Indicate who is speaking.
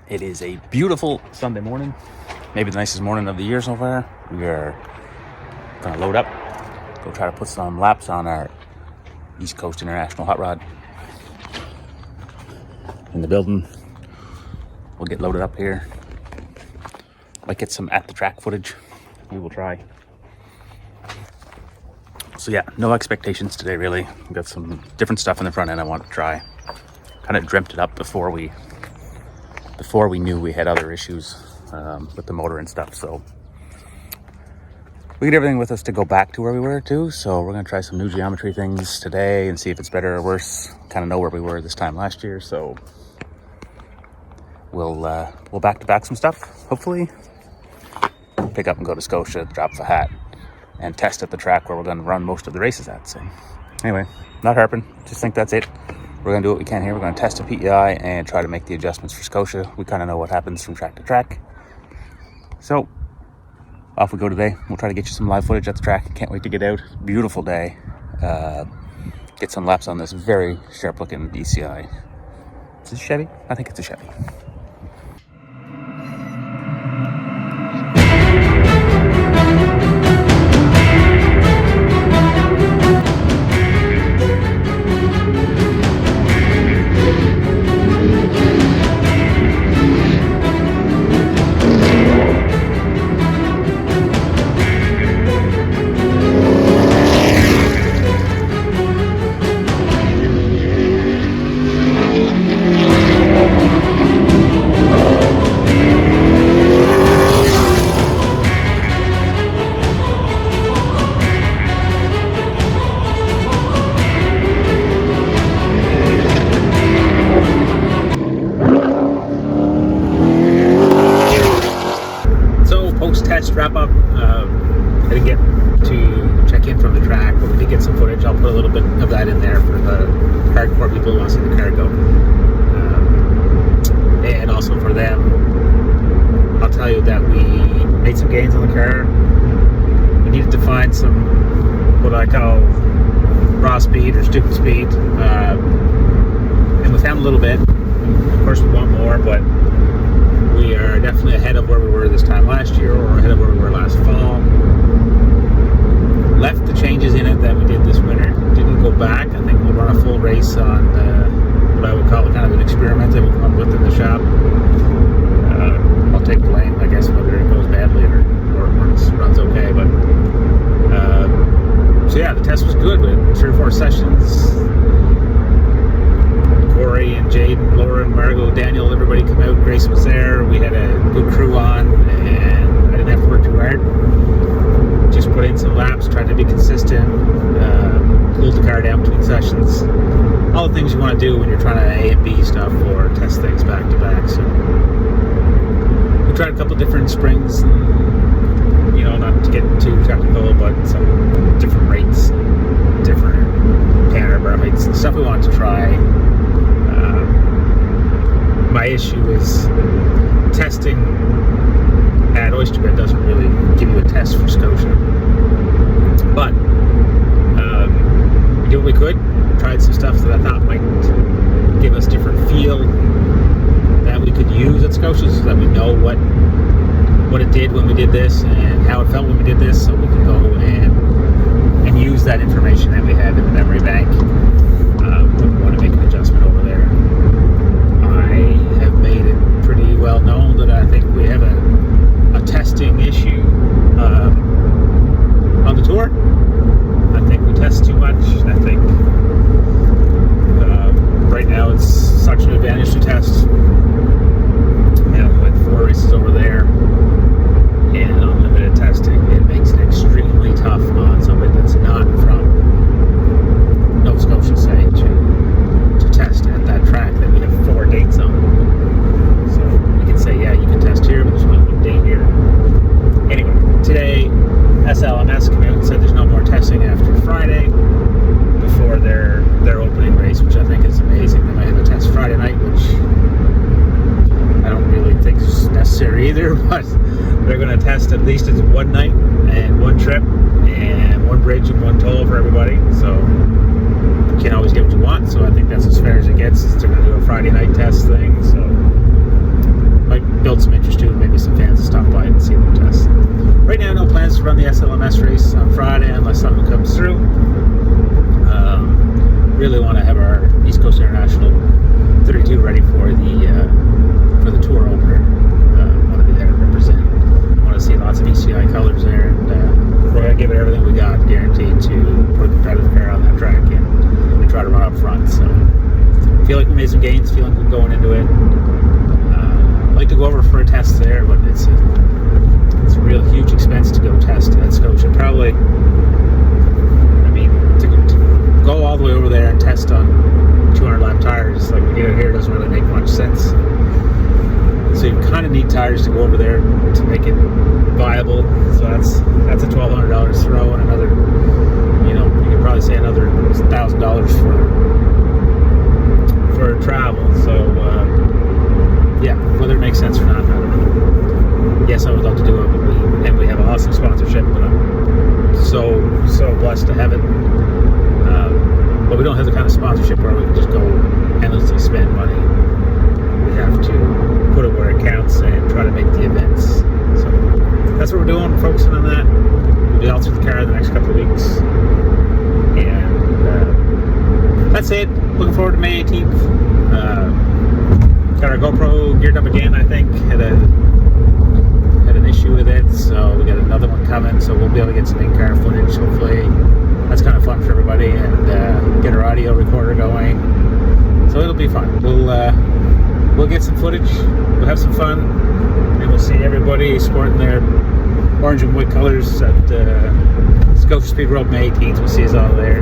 Speaker 1: It is a beautiful Sunday morning, maybe the nicest morning of the year so far. We are going to load up, go try to put some laps on our East Coast International hot rod in the building. We'll get loaded up here. Might get some at the track footage. We will try. So yeah, no expectations today really. We've got some different stuff in the front end I want to try. Kind of dreamt it up before we knew we had other issues with the motor and stuff. So we get everything with us to go back to where we were too. So we're gonna try some new geometry things today and see if it's better or worse. Kind of know where we were this time last year. So we'll back to back some stuff. Hopefully pick up and go to Scotia, drop the hat, and test at the track where we're gonna run most of the races at. So anyway, not harping. Just think that's it. We're going to do what we can here. We're going to test a PEI and try to make the adjustments for Scotia. We kind of know what happens from track to track. So, off we go today. We'll try to get you some live footage at the track. Can't wait to get out. Beautiful day. Get some laps on this very sharp-looking DCI. Is this a Chevy? I think it's a Chevy. Post-test wrap-up. I didn't get to check in from the track, but we did get some footage. I'll put a little bit of that in there for the hardcore people who want to see the car go. And also for them, I'll tell you that we made some gains on the car. We needed to find some, what I call raw speed or stupid speed. And we found a little bit. Of course, we want more, but we are definitely ahead of where we were this time last year, or ahead of where we were last fall. Left the changes in it that we did this winter. Didn't go back. I think we'll run a full race on what I would call kind of an experiment that we come up with in the shop. I'll take blame, I guess, whether it goes badly or it runs okay. But so yeah, the test was good. We had 3 or 4 sessions. Corey and Jade and Laura and Margot, Daniel, everybody come out. Grace was there. We had a good crew on, and I didn't have to work too hard. Just put in some laps, tried to be consistent, cooled the car down between sessions. All the things you want to do when you're trying to A and B stuff or test things back to back. So we tried a couple different springs, and, you know, not to get too technical, but some different rates, different pan bar heights, and stuff we wanted to try. My issue is testing at Oysterbed doesn't really give you a test for Scotia. But we did what we could, tried some stuff that I thought might give us different feel that we could use at Scotia, so that we know what it did when we did this and how it felt when we did this, so we can go and use that information that we have in the memory bank when we want to make an adjustment over there. I have made it pretty well known that I think we have a testing issue on the tour. I think we test too much. I think right now it's such an advantage to test. We have like 4 races over there and unlimited testing. It makes it extremely tough on somebody that's not from Nova Scotia, say, to test at that track that we have 4 dates on. So we can say, yeah, you can test here, but there's only 1 date here. Anyway, today SLMS came out and said there's no more testing after Friday before their opening race, which I think is amazing. They might have a test Friday night, which I don't really think is necessary either, but they're going to test at least it's 1 night and 1 trip and 1 bridge and 1 toll for everybody. So you can't always get what you want, so I think that's as fair as it gets. They're going to do a Friday night test thing, so build some interest too. Maybe some fans will stop by and see them test. Right now, no plans to run the SLMS race on Friday unless something comes through. Really want to have our East Coast International 32 ready for the tour opener. Want to be there to represent. Want to see lots of ECI colors there, and we're going to give it everything we got, guaranteed to put a competitive car on that track and try to run up front. So feel like we made some gains, feeling good going into it. I'd like to go over for a test there, but it's a real huge expense to go test at Scotia. Probably, I mean, to go all the way over there and test on 200 lap tires like we did here doesn't really make much sense. So you kind of need tires to go over there to make it viable. So that's a $1,200 throw, and another, you could probably say another $1,000 for travel. So yeah, whether it makes sense or not, I don't know. Yes, I would love to do it, but we have an awesome sponsorship, but I'm so blessed to have it. But we don't have the kind of sponsorship where we can just go endlessly spend money. We have to put it where it counts and try to make the events. So that's what we're doing. We're focusing on that. We'll be out through the car the next couple of weeks. And that's it. Looking forward to May 18th. Got our GoPro geared up again, I think. Had an issue with it, so we got another one coming, so we'll be able to get some in-car footage, hopefully. That's kind of fun for everybody, and get our audio recorder going. So it'll be fun. We'll get some footage, we'll have some fun, and we'll see everybody sporting their orange and white colors at Scotia Speed World May 18th. We'll see us all there.